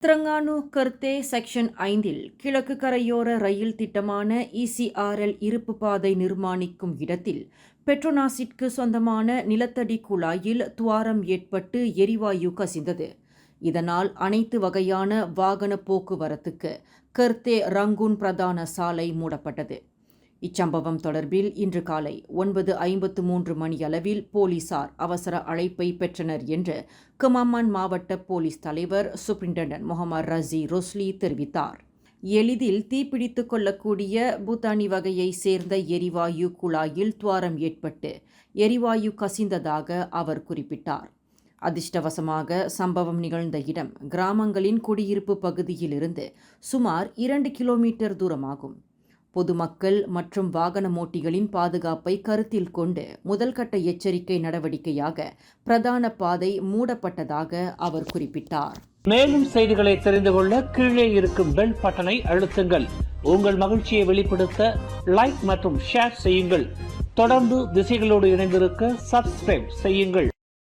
Terengganu கர்த்தே section 5 கிழக்கு கரையோர ரயில் திட்டமான ECRL இருப்பு பாதை நிர்மாணிக்கும் இடத்தில் பெட்ரோனாஸிற்கு சொந்தமான நிலத்தடி குழாயில் துவாரம் ஏற்பட்டு எரிவாயு கசிந்தது. இதனால் அனைத்து வகையான வாகன போக்குவரத்துக்கு கர்த்தே ரங்கூன் பிரதான சாலை மூடப்பட்டது. இச்சம்பவம் தொடர்பில் இன்று காலை 9:53 மணியளவில் போலீசார் அவசர அழைப்பை பெற்றனர் என்று கமாமான் மாவட்ட போலீஸ் தலைவர் சூப்பரிண்டென்டன்ட் முகமது ரஸி ரொஸ்லி தெரிவித்தார். எளிதில் தீப்பிடித்துக் கொள்ளக்கூடிய பூத்தானி வகையை சேர்ந்த எரிவாயு குழாயில் துவாரம் ஏற்பட்டு எரிவாயு கசிந்ததாக அவர் குறிப்பிட்டார். அதிர்ஷ்டவசமாக சம்பவம் நிகழ்ந்த இடம் கிராமங்களின் குடியிருப்பு பகுதியிலிருந்து சுமார் 2 கிலோமீட்டர் தூரமாகும். பொதுமக்கள் மற்றும் வாகனமோட்டிகளின் பாதுகாப்பை கருத்தில் கொண்டு முதல்கட்ட எச்சரிக்கை நடவடிக்கையாக பிரதான பாதை மூடப்பட்டதாக அவர் குறிப்பிட்டார். மேலும் செய்திகளை தெரிந்து கொள்ள கீழே இருக்கும் பெல் பட்டனை அழுத்துங்கள். உங்கள் மகிழ்ச்சியை வெளிப்படுத்த லைக் மற்றும் ஷேர் செய்யுங்கள். தொடர்ந்து திசைகளோடு இணைந்திருக்க சப்ஸ்கிரைப் செய்யுங்கள்.